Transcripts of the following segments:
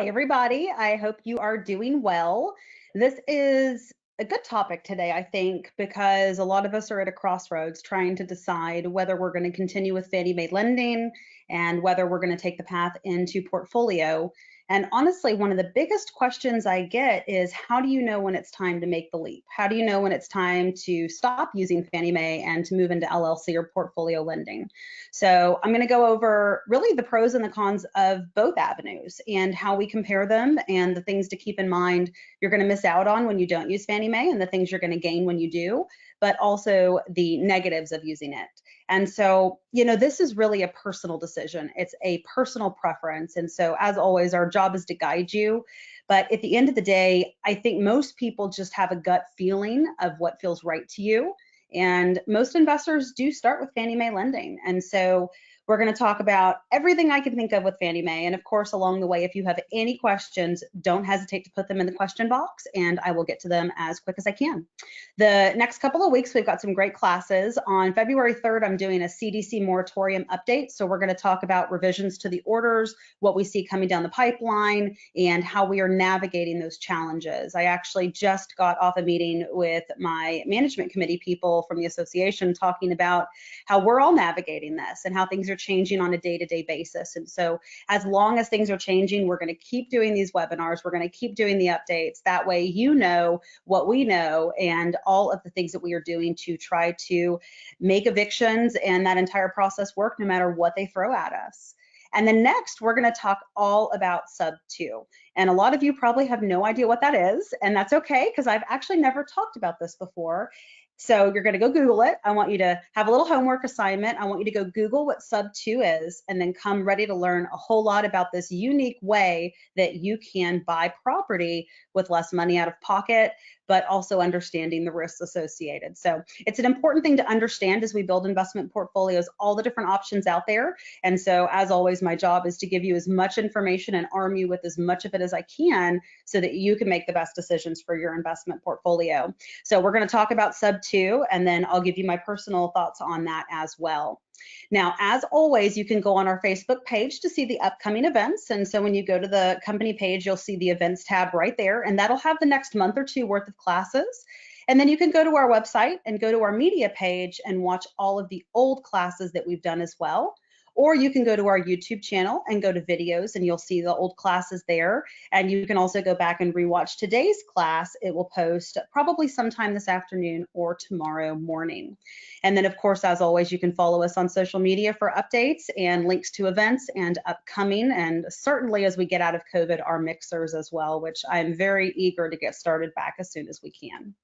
Hey, everybody. I hope you are doing well. This is a good topic today, I think, because a lot of us are at a crossroads trying to decide whether we're going to continue with Fannie Mae lending and whether we're going to take the path into portfolio. And honestly, one of the biggest questions I get is how do you know when it's time to make the leap? How do you know when it's time to stop using Fannie Mae and to move into LLC or portfolio lending? So I'm going to go over really the pros and the cons of both avenues and how we compare them and the things to keep in mind you're going to miss out on when you don't use Fannie Mae and the things you're going to gain when you do, but also the negatives of using it. And so, this is really a personal decision. It's a personal preference. And so, as always, our job is to guide you. But at the end of the day, I think most people just have a gut feeling of what feels right to you. And most investors do start with Fannie Mae lending. And so we're going to talk about everything I can think of with Fannie Mae. And of course, along the way, if you have any questions, don't hesitate to put them in the question box and I will get to them as quick as I can. The next couple of weeks, we've got some great classes. On February 3rd, I'm doing a CDC moratorium update. So we're going to talk about revisions to the orders, what we see coming down the pipeline, and how we are navigating those challenges. I actually just got off a meeting with my management committee people from the association talking about how we're all navigating this and how things are changing on a day-to-day basis. And so as long as things are changing, we're going to keep doing these webinars. We're going to keep doing the updates. That way, you know what we know and all of the things that we are doing to try to make evictions and that entire process work no matter what they throw at us. And then next, we're going to talk all about sub 2. And a lot of you probably have no idea what that is, and that's okay because I've actually never talked about this before. So you're going to go Google it. I want you to have a little homework assignment. I want you to go Google what sub 2 is and then come ready to learn a whole lot about this unique way that you can buy property with less money out of pocket, but also understanding the risks associated. So it's an important thing to understand as we build investment portfolios, all the different options out there. And so as always, my job is to give you as much information and arm you with as much of it as I can so that you can make the best decisions for your investment portfolio. So we're going to talk about sub 2, and then I'll give you my personal thoughts on that as well. Now, as always, you can go on our Facebook page to see the upcoming events. And so when you go to the company page, you'll see the events tab right there, and that'll have the next month or two worth of classes. And then you can go to our website and go to our media page and watch all of the old classes that we've done as well. Or you can go to our YouTube channel and go to videos and you'll see the old classes there. And you can also go back and rewatch today's class. It will post probably sometime this afternoon or tomorrow morning. And then of course, as always, you can follow us on social media for updates and links to events and upcoming, and certainly as we get out of COVID, our mixers as well, which I'm very eager to get started back as soon as we can.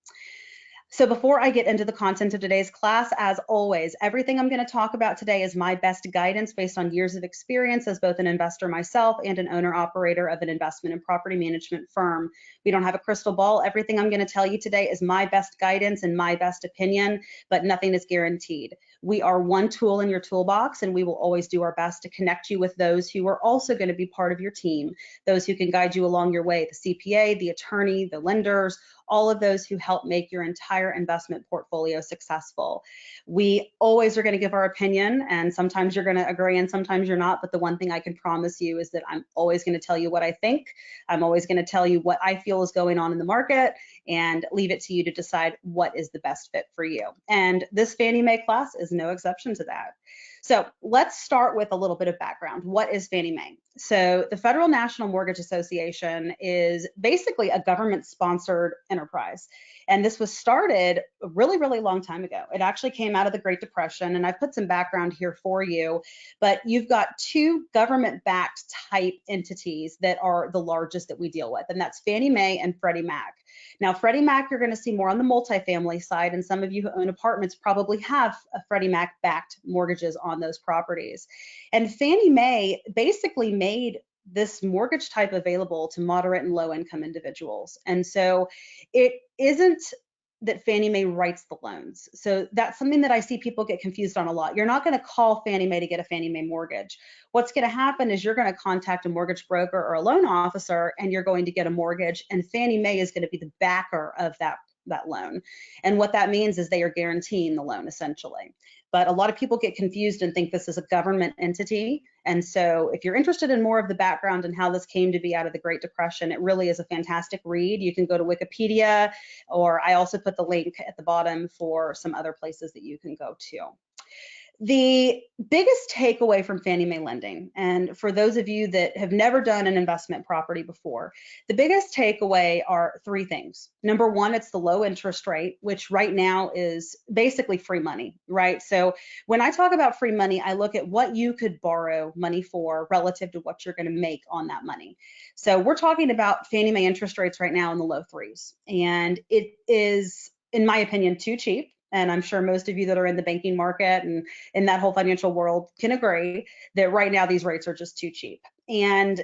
So before I get into the content of today's class, as always, everything I'm going to talk about today is my best guidance based on years of experience as both an investor myself and an owner-operator of an investment and property management firm. We don't have a crystal ball. Everything I'm going to tell you today is my best guidance and my best opinion, but nothing is guaranteed. We are one tool in your toolbox, and we will always do our best to connect you with those who are also going to be part of your team, those who can guide you along your way, the CPA, the attorney, the lenders, all of those who help make your entire investment portfolio successful. We always are going to give our opinion, and sometimes you're going to agree and sometimes you're not, but the one thing I can promise you is that I'm always going to tell you what I think. I'm always going to tell you what I feel is going on in the market and leave it to you to decide what is the best fit for you. And this Fannie Mae class is no exception to that. So let's start with a little bit of background. What is Fannie Mae? So the Federal National Mortgage Association is basically a government-sponsored enterprise. And this was started a really, really long time ago. It actually came out of the Great Depression, and I've put some background here for you, but you've got two government-backed type entities that are the largest that we deal with, and that's Fannie Mae and Freddie Mac. Now, Freddie Mac, you're going to see more on the multifamily side, and some of you who own apartments probably have a Freddie Mac-backed mortgages on those properties. And Fannie Mae basically made this mortgage type available to moderate and low income individuals. And so it isn't that Fannie Mae writes the loans. So that's something that I see people get confused on a lot. You're not going to call Fannie Mae to get a Fannie Mae mortgage. What's going to happen is you're going to contact a mortgage broker or a loan officer and you're going to get a mortgage, and Fannie Mae is going to be the backer of that that loan. And what that means is they are guaranteeing the loan essentially. But a lot of people get confused and think this is a government entity. And so if you're interested in more of the background and how this came to be out of the Great Depression, it really is a fantastic read. You can go to Wikipedia, or I also put the link at the bottom for some other places that you can go to. The biggest takeaway from Fannie Mae lending, and for those of you that have never done an investment property before, the biggest takeaway are three things. Number one, it's the low interest rate, which right now is basically free money, right? So when I talk about free money, I look at what you could borrow money for relative to what you're going to make on that money. So we're talking about Fannie Mae interest rates right now in the low threes, and it is, in my opinion, too cheap. And I'm sure most of you that are in the banking market and in that whole financial world can agree that right now these rates are just too cheap. And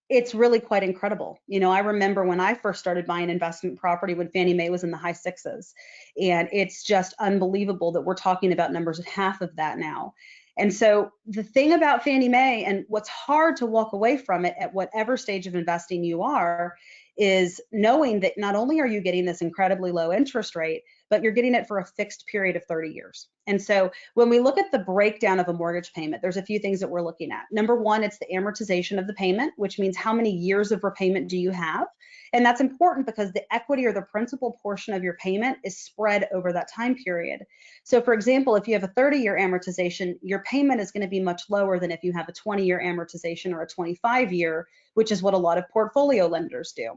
it's really quite incredible. You know, I remember when I first started buying investment property when Fannie Mae was in the high sixes, and it's just unbelievable that we're talking about numbers at half of that now. And so the thing about Fannie Mae, and what's hard to walk away from it at whatever stage of investing you are, is knowing that not only are you getting this incredibly low interest rate, but you're getting it for a fixed period of 30 years. And so when we look at the breakdown of a mortgage payment, there's a few things that we're looking at. Number one, it's the amortization of the payment, which means how many years of repayment do you have? And that's important because the equity or the principal portion of your payment is spread over that time period. So for example, if you have a 30-year amortization, your payment is going to be much lower than if you have a 20-year amortization or a 25-year, which is what a lot of portfolio lenders do.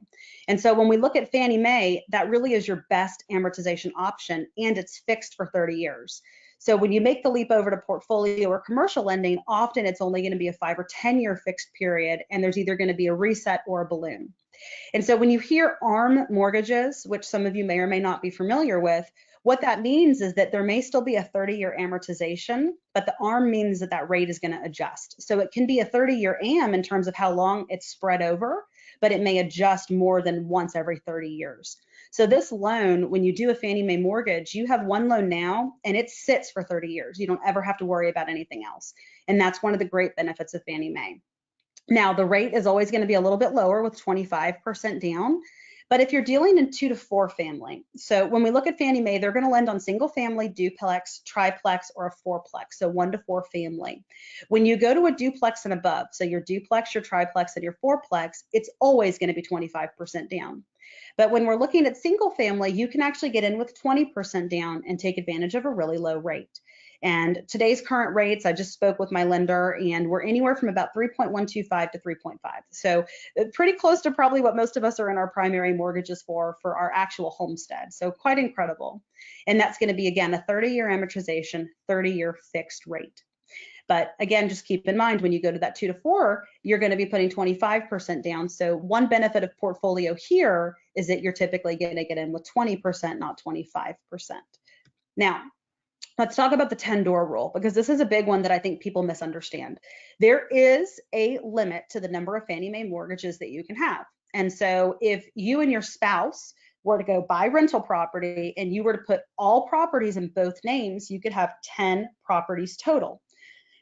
And so when we look at Fannie Mae, that really is your best amortization option, and it's fixed for 30 years. So when you make the leap over to portfolio or commercial lending, often it's only going to be a 5 or 10-year fixed period, and there's either going to be a reset or a balloon. And so when you hear ARM mortgages, which some of you may or may not be familiar with, what that means is that there may still be a 30-year amortization, but the ARM means that that rate is going to adjust. So it can be a 30-year AM in terms of how long it's spread over, but it may adjust more than once every 30 years. So this loan, when you do a Fannie Mae mortgage, you have one loan now and it sits for 30 years. You don't ever have to worry about anything else. And that's one of the great benefits of Fannie Mae. Now, the rate is always going to be a little bit lower with 25% down. But if you're dealing in 2 to 4 family, so when we look at Fannie Mae, they're going to lend on single family, duplex, triplex, or a fourplex, so 1 to 4 family. When you go to a duplex and above, so your duplex, your triplex, and your fourplex, it's always going to be 25% down. But when we're looking at single family, you can actually get in with 20% down and take advantage of a really low rate. And today's current rates, I just spoke with my lender, and we're anywhere from about 3.125 to 3.5. So pretty close to probably what most of us are in our primary mortgages for our actual homestead. So quite incredible. And that's going to be, again, a 30-year amortization, 30-year fixed rate. But again, just keep in mind when you go to that 2 to 4, you're going to be putting 25% down. So one benefit of portfolio here is that you're typically going to get in with 20%, not 25%. Now, let's talk about the 10-door rule, because this is a big one that I think people misunderstand. There is a limit to the number of Fannie Mae mortgages that you can have. And so if you and your spouse were to go buy rental property and you were to put all properties in both names, you could have 10 properties total.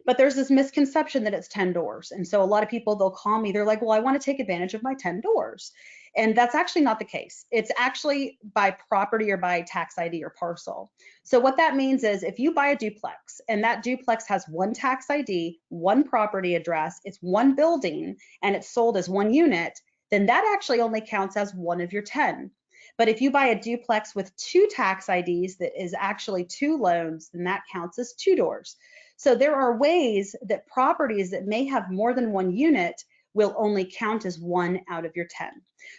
But there's this misconception that it's 10 doors. And so a lot of people, they'll call me, they're like, well, I want to take advantage of my 10 doors. And that's actually not the case. It's actually by property or by tax ID or parcel. So what that means is if you buy a duplex and that duplex has one tax ID, one property address, it's one building, and it's sold as one unit, then that actually only counts as one of your 10. But if you buy a duplex with 2 tax IDs that is actually 2 loans, then that counts as 2 doors. So there are ways that properties that may have more than one unit will only count as 1 out of your 10.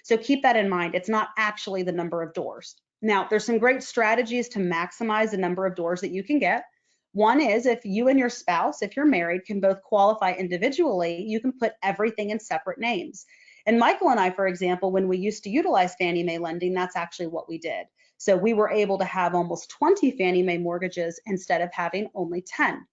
So keep that in mind. It's not actually the number of doors. Now, there's some great strategies to maximize the number of doors that you can get. One is if you and your spouse, if you're married, can both qualify individually, you can put everything in separate names. And Michael and I, for example, when we used to utilize Fannie Mae lending, that's actually what we did. So we were able to have almost 20 Fannie Mae mortgages instead of having only 10.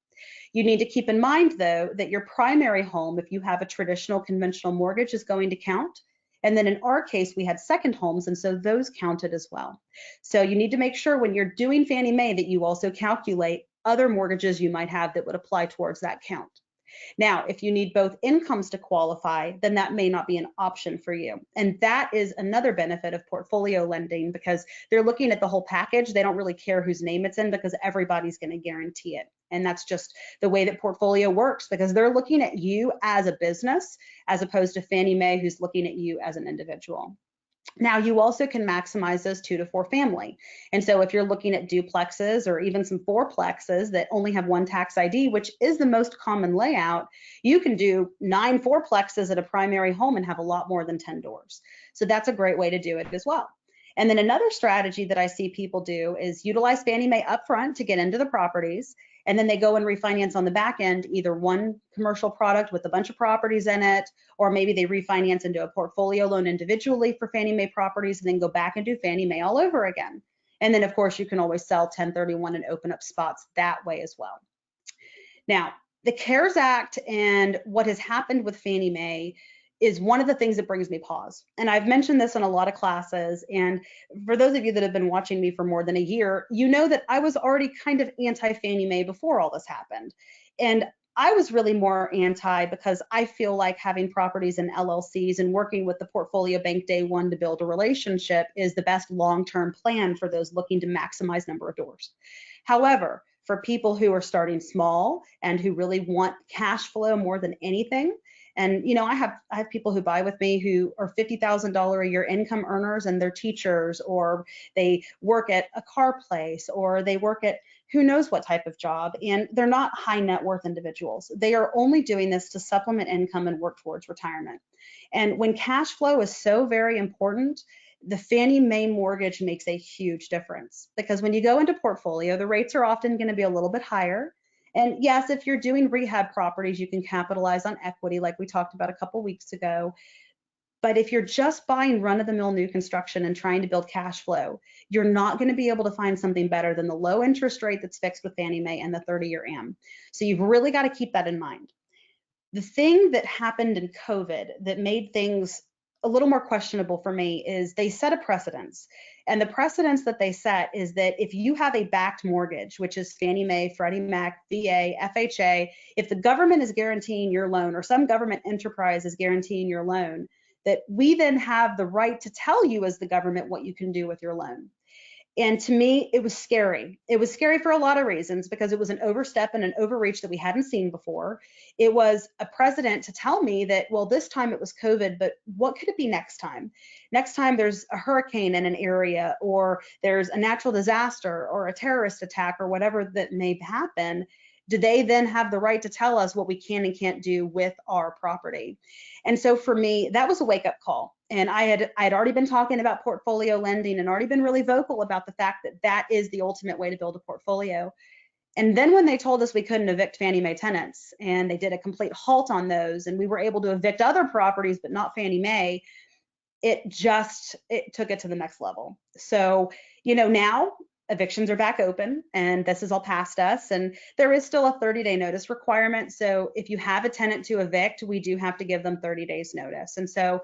You need to keep in mind, though, that your primary home, if you have a traditional conventional mortgage, is going to count. And then in our case, we had second homes, and so those counted as well. So you need to make sure when you're doing Fannie Mae that you also calculate other mortgages you might have that would apply towards that count. Now, if you need both incomes to qualify, then that may not be an option for you. And that is another benefit of portfolio lending, because they're looking at the whole package. They don't really care whose name it's in, because everybody's going to guarantee it. And that's just the way that portfolio works, because they're looking at you as a business as opposed to Fannie Mae, who's looking at you as an individual. Now, you also can maximize those 2 to 4 family. And so if you're looking at duplexes or even some fourplexes that only have one tax ID, which is the most common layout, you can do 9 fourplexes at a primary home and have a lot more than 10 doors. So that's a great way to do it as well. And then another strategy that I see people do is utilize Fannie Mae upfront to get into the properties, and then they go and refinance on the back end, either one commercial product with a bunch of properties in it, or maybe they refinance into a portfolio loan individually for Fannie Mae properties and then go back and do Fannie Mae all over again. And then of course you can always sell 1031 and open up spots that way as well. Now, the CARES Act and what has happened with Fannie Mae is one of the things that brings me pause. And I've mentioned this in a lot of classes. And for those of you that have been watching me for more than a year, you know that I was already kind of anti-Fannie Mae before all this happened. And I was really more anti because I feel like having properties in LLCs and working with the portfolio bank day one to build a relationship is the best long-term plan for those looking to maximize number of doors. However, for people who are starting small and who really want cash flow more than anything, and I have people who buy with me who are $50,000 a year income earners, and they're teachers, or they work at a car place, or they work at who knows what type of job, and they're not high net worth individuals. They are only doing this to supplement income and work towards retirement. And when cash flow is so very important, the Fannie Mae mortgage makes a huge difference, because when you go into portfolio, the rates are often going to be a little bit higher. And yes, if you're doing rehab properties, you can capitalize on equity like we talked about a couple weeks ago. But if you're just buying run-of-the-mill new construction and trying to build cash flow, you're not going to be able to find something better than the low interest rate that's fixed with Fannie Mae and the 30-year AM. So you've really got to keep that in mind. The thing that happened in COVID that made things a little more questionable for me is they set a precedence. And the precedence that they set is that if you have a backed mortgage, which is Fannie Mae, Freddie Mac, VA, FHA, if the government is guaranteeing your loan or some government enterprise is guaranteeing your loan, that we then have the right to tell you as the government what you can do with your loan. And to me, it was scary. It was scary for a lot of reasons, because it was an overstep and an overreach that we hadn't seen before. It was a precedent to tell me that, well, this time it was COVID, but what could it be next time? Next time there's a hurricane in an area, or there's a natural disaster or a terrorist attack or whatever that may happen. Do they then have the right to tell us what we can and can't do with our property? And so for me, that was a wake-up call. And I'd already been talking about portfolio lending and already been really vocal about the fact that that is the ultimate way to build a portfolio. And then when they told us we couldn't evict Fannie Mae tenants, and they did a complete halt on those, and we were able to evict other properties but not Fannie Mae, it took it to the next level. So, now evictions are back open, and this is all past us, and there is still a 30-day notice requirement. So if you have a tenant to evict, we do have to give them 30 days notice. And so,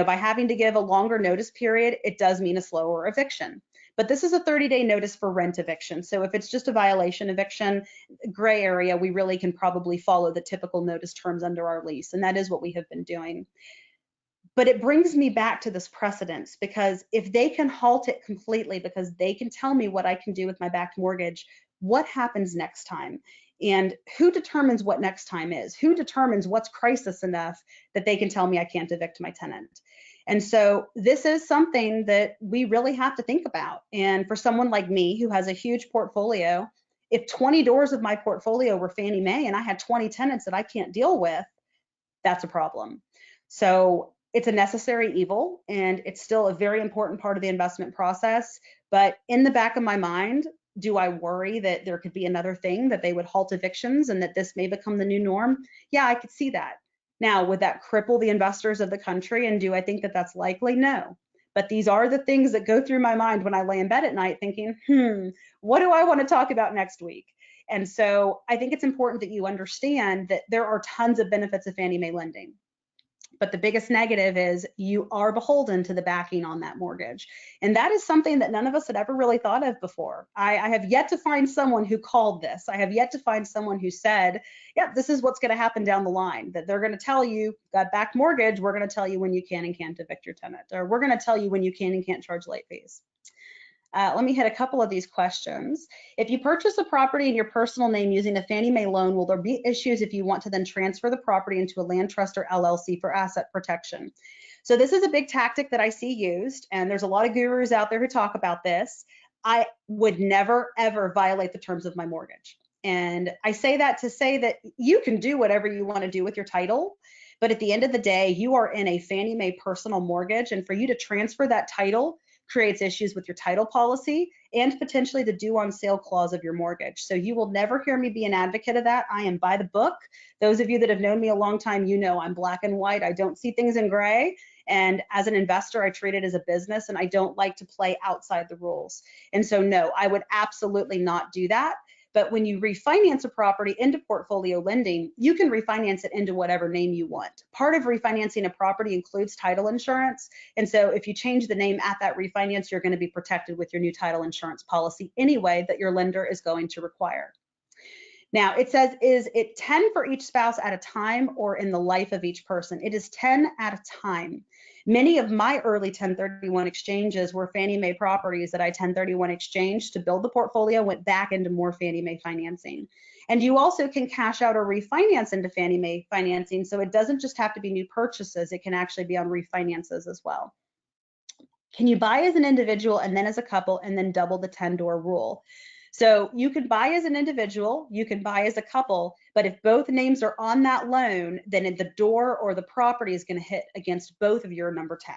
by having to give a longer notice period, it does mean a slower eviction. But this is a 30-day notice for rent eviction. So if it's just a violation eviction, gray area, we really can probably follow the typical notice terms under our lease. And that is what we have been doing. But it brings me back to this precedence, because if they can halt it completely because they can tell me what I can do with my backed mortgage, what happens next time? And who determines what next time is? Who determines what's crisis enough that they can tell me I can't evict my tenant? And so this is something that we really have to think about. And for someone like me who has a huge portfolio, if 20 doors of my portfolio were Fannie Mae and I had 20 tenants that I can't deal with, that's a problem. So it's a necessary evil, and it's still a very important part of the investment process. But in the back of my mind, do I worry that there could be another thing, that they would halt evictions and that this may become the new norm? Yeah, I could see that. Now, would that cripple the investors of the country? And do I think that that's likely? No. But these are the things that go through my mind when I lay in bed at night thinking, what do I want to talk about next week? And so I think it's important that you understand that there are tons of benefits of Fannie Mae lending. But the biggest negative is you are beholden to the backing on that mortgage. And that is something that none of us had ever really thought of before. I have yet to find someone who called this. I have yet to find someone who said, yeah, this is what's going to happen down the line, that they're going to tell you, got backed mortgage, we're going to tell you when you can and can't evict your tenant, or we're going to tell you when you can and can't charge late fees. Let me hit a couple of these questions. If you purchase a property in your personal name using a Fannie Mae loan, will there be issues if you want to then transfer the property into a land trust or LLC for asset protection? So this is a big tactic that I see used, and there's a lot of gurus out there who talk about this. I would never, ever violate the terms of my mortgage. And I say that to say that you can do whatever you want to do with your title, but at the end of the day, you are in a Fannie Mae personal mortgage, and for you to transfer that title creates issues with your title policy and potentially the due on sale clause of your mortgage. So you will never hear me be an advocate of that. I am by the book. Those of you that have known me a long time, you know I'm black and white. I don't see things in gray. And as an investor, I treat it as a business, and I don't like to play outside the rules. And so no, I would absolutely not do that. But when you refinance a property into portfolio lending, you can refinance it into whatever name you want. Part of refinancing a property includes title insurance. And so if you change the name at that refinance, you're going to be protected with your new title insurance policy anyway that your lender is going to require. Now it says, is it 10 for each spouse at a time or in the life of each person? It is 10 at a time. Many of my early 1031 exchanges were Fannie Mae properties that I 1031 exchanged to build the portfolio, went back into more Fannie Mae financing. And you also can cash out or refinance into Fannie Mae financing. So it doesn't just have to be new purchases. It can actually be on refinances as well. Can you buy as an individual and then as a couple and then double the 10-door rule? So you can buy as an individual, you can buy as a couple, but if both names are on that loan, then the door or the property is going to hit against both of your number 10.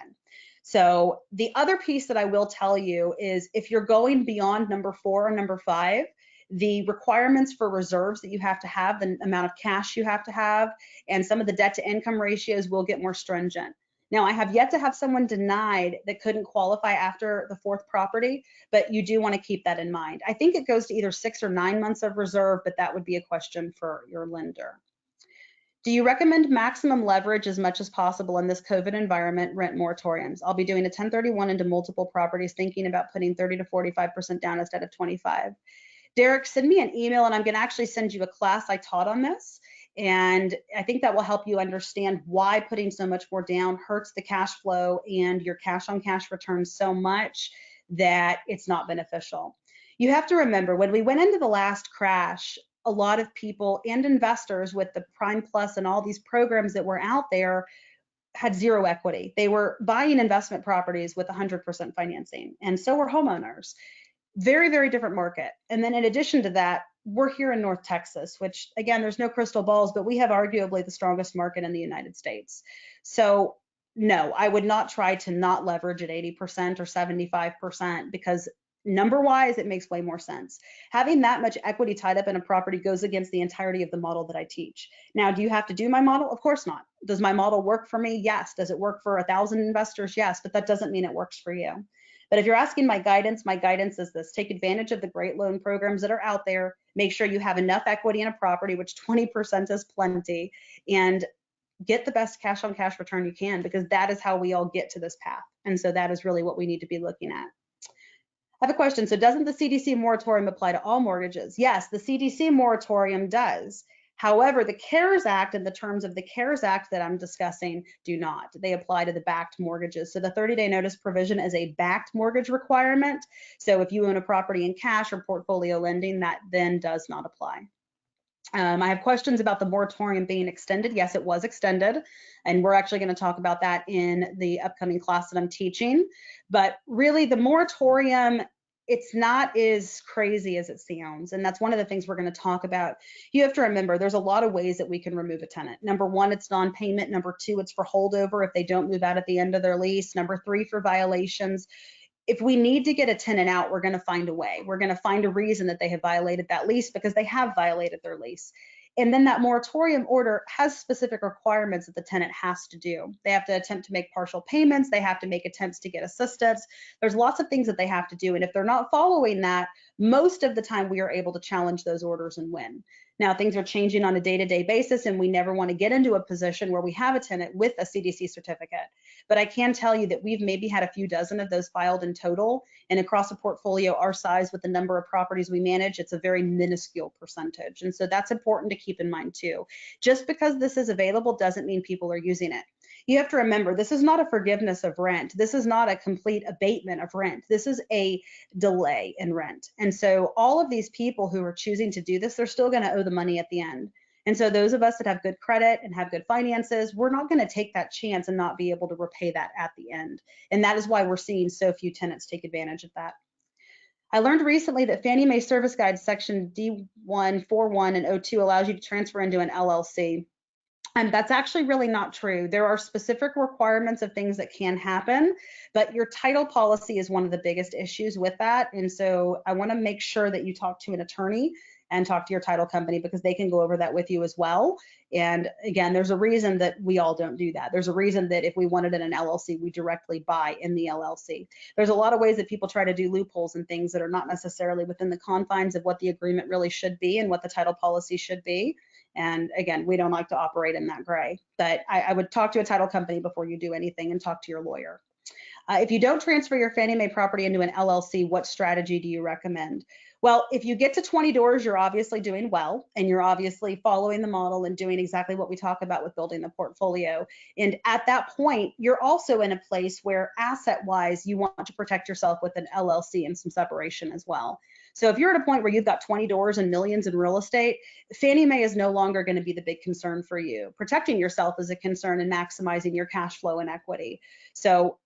So the other piece that I will tell you is if you're going beyond number 4 or number 5, the requirements for reserves that you have to have, the amount of cash you have to have, and some of the debt to income ratios will get more stringent. Now, I have yet to have someone denied that couldn't qualify after the 4th property, but you do want to keep that in mind. I think it goes to either 6 or 9 months of reserve, but that would be a question for your lender. Do you recommend maximum leverage as much as possible in this COVID environment, rent moratoriums? I'll be doing a 1031 into multiple properties, thinking about putting 30 to 45% down instead of 25. Derek, send me an email and I'm going to actually send you a class I taught on this. And I think that will help you understand why putting so much more down hurts the cash flow and your cash on cash returns so much that it's not beneficial. You have to remember, when we went into the last crash, a lot of people and investors with the Prime Plus and all these programs that were out there had zero equity. They were buying investment properties with 100% financing, and so were homeowners. Very, very different market. And then in addition to that, we're here in North Texas, which again, there's no crystal balls, but we have arguably the strongest market in the United States. So no, I would not try to not leverage at 80% or 75% because number wise, it makes way more sense. Having that much equity tied up in a property goes against the entirety of the model that I teach. Now, do you have to do my model? Of course not. Does my model work for me? Yes. Does it work for 1,000 investors? Yes, but that doesn't mean it works for you. But if you're asking my guidance is this: take advantage of the great loan programs that are out there, make sure you have enough equity in a property, which 20% is plenty, and get the best cash on cash return you can, because that is how we all get to this path. And so that is really what we need to be looking at. I have a question. So doesn't the CDC moratorium apply to all mortgages? Yes, the CDC moratorium does. However, the CARES Act and the terms of the CARES Act that I'm discussing do not. They apply to the backed mortgages. So the 30-day notice provision is a backed mortgage requirement. So if you own a property in cash or portfolio lending, that then does not apply. I have questions about the moratorium being extended. Yes, it was extended, and we're actually going to talk about that in the upcoming class that I'm teaching. But really, the moratorium, it's not as crazy as it sounds, and that's one of the things we're going to talk about. You have to remember, there's a lot of ways that we can remove a tenant. Number 1, it's non-payment. Number 2, it's for holdover if they don't move out at the end of their lease. Number 3, for violations. If we need to get a tenant out, we're going to find a way. We're going to find a reason that they have violated that lease, because they have violated their lease. And then that moratorium order has specific requirements that the tenant has to do. They have to attempt to make partial payments. They have to make attempts to get assistance. There's lots of things that they have to do. And if they're not following that, most of the time we are able to challenge those orders and win. Now, things are changing on a day-to-day basis, and we never want to get into a position where we have a tenant with a CDC certificate. But I can tell you that we've maybe had a few dozen of those filed in total, and across a portfolio our size with the number of properties we manage, it's a very minuscule percentage. And so that's important to keep in mind too. Just because this is available doesn't mean people are using it. You have to remember, this is not a forgiveness of rent. This is not a complete abatement of rent. This is a delay in rent. And so all of these people who are choosing to do this, they're still going to owe the money at the end. And so those of us that have good credit and have good finances, we're not going to take that chance and not be able to repay that at the end. And that is why we're seeing so few tenants take advantage of that. I learned recently that Fannie Mae Service Guide section D141 and 02 allows you to transfer into an LLC. And that's actually really not true. There are specific requirements of things that can happen, but your title policy is one of the biggest issues with that. And so I want to make sure that you talk to an attorney and talk to your title company, because they can go over that with you as well. And again, there's a reason that we all don't do that. There's a reason that if we wanted in an LLC, we directly buy in the LLC. There's a lot of ways that people try to do loopholes and things that are not necessarily within the confines of what the agreement really should be and what the title policy should be. And again, we don't like to operate in that gray, but I would talk to a title company before you do anything, and talk to your lawyer. If you don't transfer your Fannie Mae property into an LLC, what strategy do you recommend? Well, if you get to 20 doors, you're obviously doing well, and you're obviously following the model and doing exactly what we talk about with building the portfolio. And at that point, you're also in a place where asset-wise, you want to protect yourself with an LLC and some separation as well. So if you're at a point where you've got 20 doors and millions in real estate, Fannie Mae is no longer going to be the big concern for you. Protecting yourself is a concern, and maximizing your cash flow and equity. So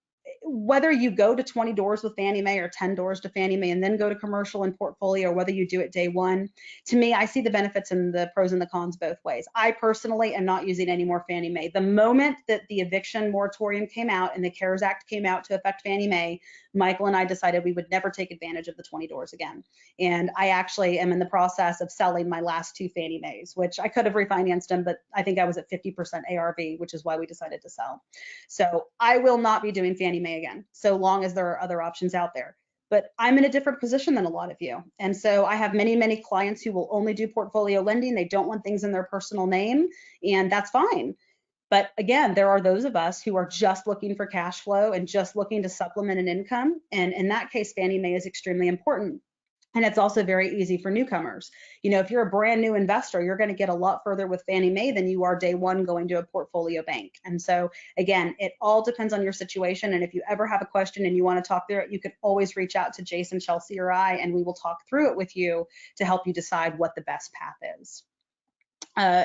whether you go to 20 doors with Fannie Mae or 10 doors to Fannie Mae and then go to commercial and portfolio, or whether you do it day one, to me, I see the benefits and the pros and the cons both ways. I personally am not using any more Fannie Mae. The moment that the eviction moratorium came out and the CARES Act came out to affect Fannie Mae, Michael and I decided we would never take advantage of the 20 doors again. And I actually am in the process of selling my last 2 Fannie Mae's, which I could have refinanced them, but I think I was at 50% ARV, which is why we decided to sell. So I will not be doing Fannie Mae again, so long as there are other options out there. But I'm in a different position than a lot of you. And so I have many, many clients who will only do portfolio lending. They don't want things in their personal name, and that's fine. But again, there are those of us who are just looking for cash flow and just looking to supplement an income. And in that case, Fannie Mae is extremely important. And it's also very easy for newcomers. You know, if you're a brand new investor, you're going to get a lot further with Fannie Mae than you are day one going to a portfolio bank. And so again, it all depends on your situation. And if you ever have a question and you want to talk through it, you can always reach out to Jason, Chelsea, or I, and we will talk through it with you to help you decide what the best path is.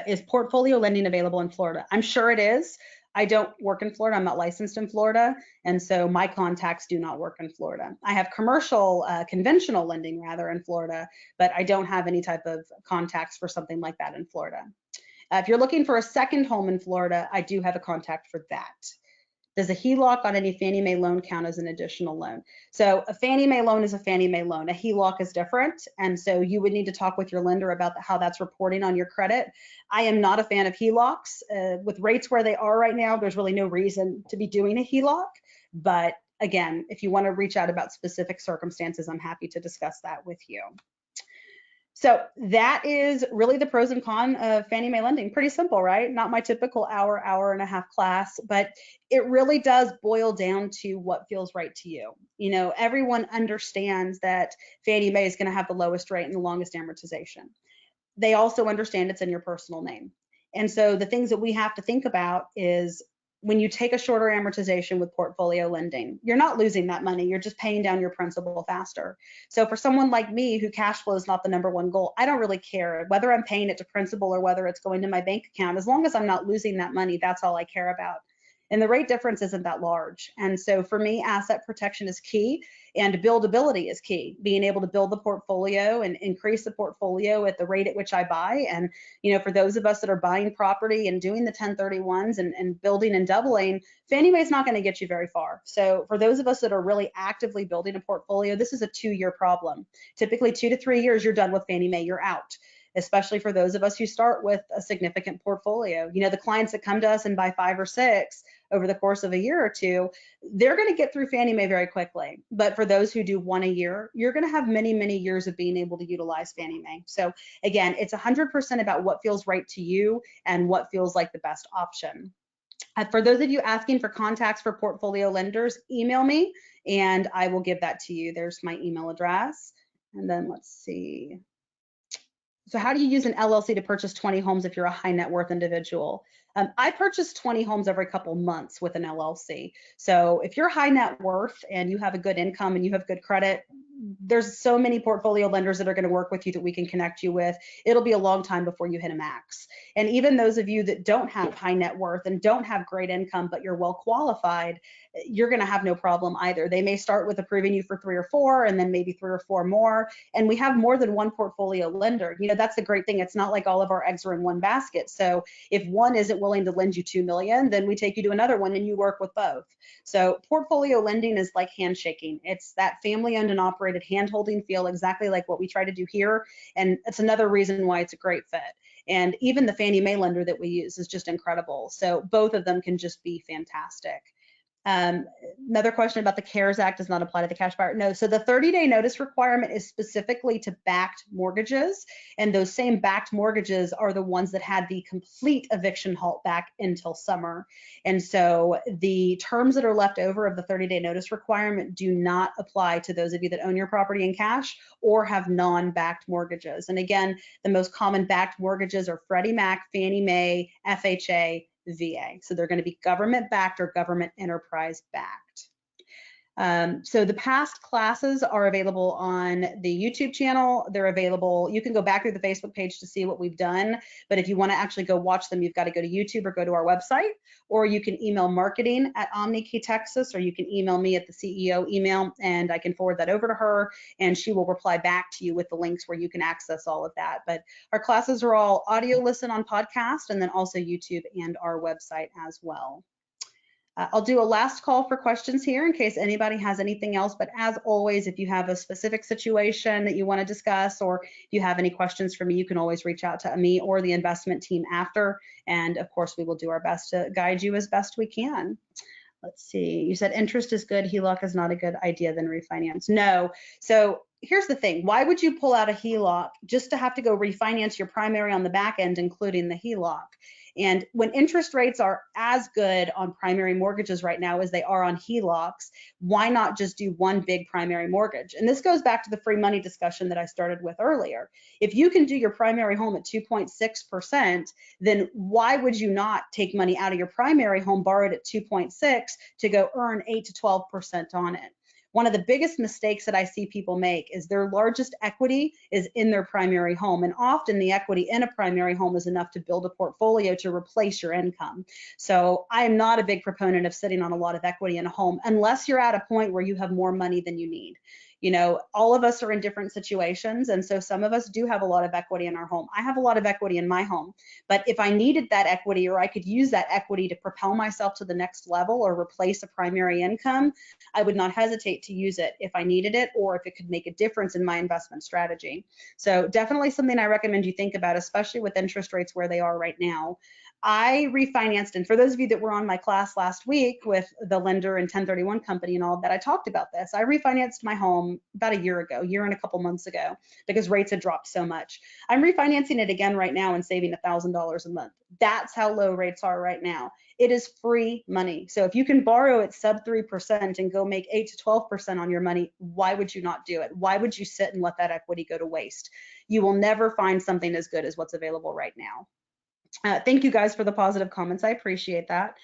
Is portfolio lending available in Florida? I'm sure it is. I don't work in Florida. I'm not licensed in Florida. And so my contacts do not work in Florida. I have commercial, conventional lending rather in Florida, but I don't have any type of contacts for something like that in Florida. If you're looking for a second home in Florida, I do have a contact for that. Does a HELOC on any Fannie Mae loan count as an additional loan? So a Fannie Mae loan is a Fannie Mae loan. A HELOC is different. And so you would need to talk with your lender about how that's reporting on your credit. I am not a fan of HELOCs. With rates where they are right now, there's really no reason to be doing a HELOC. But again, if you want to reach out about specific circumstances, I'm happy to discuss that with you. So that is really the pros and cons of Fannie Mae lending. Pretty simple, right? Not my typical hour and a half class, but it really does boil down to what feels right to you. You know, everyone understands that Fannie Mae is going to have the lowest rate and the longest amortization. They also understand it's in your personal name. And so the things that we have to think about is, when you take a shorter amortization with portfolio lending, you're not losing that money. You're just paying down your principal faster. So for someone like me who cash flow is not the #1 goal, I don't really care whether I'm paying it to principal or whether it's going to my bank account. As long as I'm not losing that money, that's all I care about. And the rate difference isn't that large. And so for me, asset protection is key, and buildability is key. Being able to build the portfolio and increase the portfolio at the rate at which I buy. And, you know, for those of us that are buying property and doing the 1031s and building and doubling, Fannie Mae is not going to get you very far. So for those of us that are really actively building a portfolio, this is a 2-year problem. Typically 2 to 3 years, you're done with Fannie Mae, you're out. especially for those of us who start with a significant portfolio. You know, the clients that come to us and buy 5 or 6 over the course of a year or two, they're going to get through Fannie Mae very quickly. But for those who do 1 a year, you're going to have many, many years of being able to utilize Fannie Mae. So again, it's 100% about what feels right to you and what feels like the best option. For those of you asking for contacts for portfolio lenders, email me and I will give that to you. There's my email address. And then let's see. So how do you use an LLC to purchase 20 homes if you're a high net worth individual? I purchase 20 homes every couple months with an LLC. So if you're high net worth and you have a good income and you have good credit, there's so many portfolio lenders that are going to work with you that we can connect you with. It'll be a long time before you hit a max. And even those of you that don't have high net worth and don't have great income, but you're well qualified, you're going to have no problem either. They may start with approving you for 3 or 4 and then maybe 3 or 4 more. And we have more than one portfolio lender. You know, that's the great thing. It's not like all of our eggs are in one basket. So if one isn't willing to lend you $2 million, then we take you to another one and you work with both. So portfolio lending is like handshaking. It's that family owned and operated hand-holding feel, exactly like what we try to do here. And it's another reason why it's a great fit. And even the Fannie Mae lender that we use is just incredible. So both of them can just be fantastic. Another question about the CARES Act does not apply to the cash buyer. No, so the 30-day notice requirement is specifically to backed mortgages, and those same backed mortgages are the ones that had the complete eviction halt back until summer. And so the terms that are left over of the 30-day notice requirement do not apply to those of you that own your property in cash or have non-backed mortgages. And again, the most common backed mortgages are Freddie Mac, Fannie Mae, FHA, VA. So they're going to be government backed or government enterprise backed. So the past classes are available on the YouTube channel. They're available. You can go back through the Facebook page to see what we've done. But if you want to actually go watch them, you've got to go to YouTube or go to our website, or you can email marketing@OmniKey Texas, or you can email me at the CEO email and I can forward that over to her and she will reply back to you with the links where you can access all of that. But our classes are all audio listen on podcast and then also YouTube and our website as well. I'll do a last call for questions here in case anybody has anything else, but as always, if you have a specific situation that you want to discuss or if you have any questions for me, you can always reach out to me or the investment team after, and of course we will do our best to guide you as best we can. Let's see, you said interest is good, HELOC is not a good idea, then refinance. No, so here's the thing, why would you pull out a HELOC just to have to go refinance your primary on the back end, including the HELOC? And when interest rates are as good on primary mortgages right now as they are on HELOCs, why not just do one big primary mortgage? And this goes back to the free money discussion that I started with earlier. If you can do your primary home at 2.6%, then why would you not take money out of your primary home borrowed at 2.6 to go earn 8 to 12% on it? One of the biggest mistakes that I see people make is their largest equity is in their primary home. And often the equity in a primary home is enough to build a portfolio to replace your income. So I am not a big proponent of sitting on a lot of equity in a home unless you're at a point where you have more money than you need. You know, all of us are in different situations. And so some of us do have a lot of equity in our home. I have a lot of equity in my home. But if I needed that equity or I could use that equity to propel myself to the next level or replace a primary income, I would not hesitate to use it if I needed it or if it could make a difference in my investment strategy. So definitely something I recommend you think about, especially with interest rates where they are right now. I refinanced, and for those of you that were on my class last week with the lender and 1031 company and all of that, I talked about this. I refinanced my home about a year and a couple months ago because rates had dropped so much. I'm refinancing it again right now and saving $1,000 a month. That's how low rates are right now. It is free money. So if you can borrow at sub 3% and go make 8 to 12% on your money, why would you not do it? Why would you sit and let that equity go to waste? You will never find something as good as what's available right now. Thank you guys for the positive comments. I appreciate that.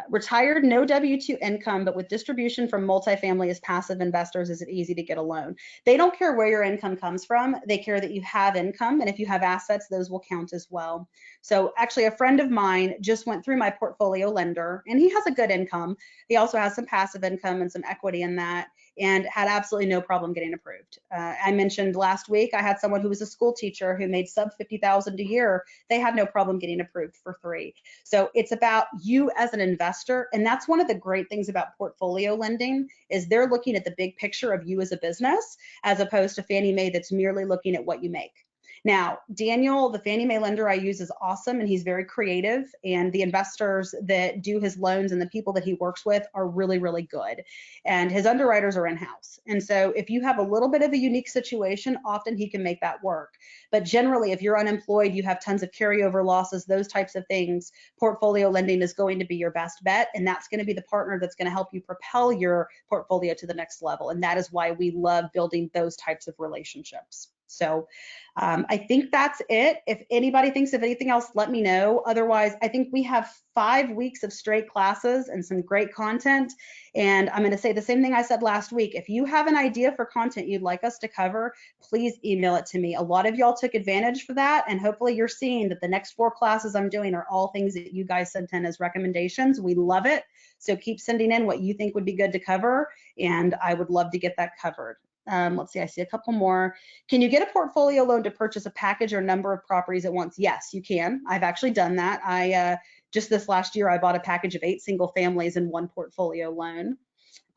Retired, no W-2 income, but with distribution from multifamily as passive investors, is it easy to get a loan? They don't care where your income comes from. They care that you have income, and if you have assets, those will count as well. So actually, a friend of mine just went through my portfolio lender, and he has a good income. He also has some passive income and some equity in that, and had absolutely no problem getting approved. I mentioned last week, I had someone who was a school teacher who made sub $50,000 a year. They had no problem getting approved for 3. So it's about you as an investor. And that's one of the great things about portfolio lending is they're looking at the big picture of you as a business, as opposed to Fannie Mae that's merely looking at what you make. Now, Daniel, the Fannie Mae lender I use, is awesome and he's very creative. And the investors that do his loans and the people that he works with are really, really good. And his underwriters are in-house. And so if you have a little bit of a unique situation, often he can make that work. But generally, if you're unemployed, you have tons of carryover losses, those types of things, portfolio lending is going to be your best bet. And that's going to be the partner that's going to help you propel your portfolio to the next level. And that is why we love building those types of relationships. So I think that's it. If anybody thinks of anything else, let me know. Otherwise, I think we have 5 weeks of straight classes and some great content. And I'm going to say the same thing I said last week. If you have an idea for content you'd like us to cover, please email it to me. A lot of y'all took advantage for that. And hopefully you're seeing that the next 4 classes I'm doing are all things that you guys sent in as recommendations. We love it. So keep sending in what you think would be good to cover. And I would love to get that covered. Let's see, I see a couple more. Can you get a portfolio loan to purchase a package or number of properties at once? Yes, you can. I've actually done that. Just this last year, I bought a package of 8 single families in one portfolio loan.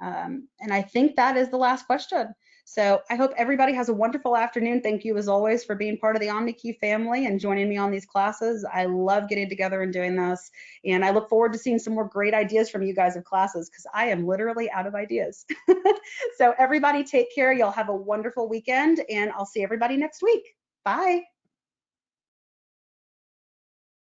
And I think that is the last question. So I hope everybody has a wonderful afternoon. Thank you as always for being part of the OmniKey family and joining me on these classes. I love getting together and doing this. And I look forward to seeing some more great ideas from you guys of classes because I am literally out of ideas. So everybody take care. Y'all have a wonderful weekend and I'll see everybody next week. Bye.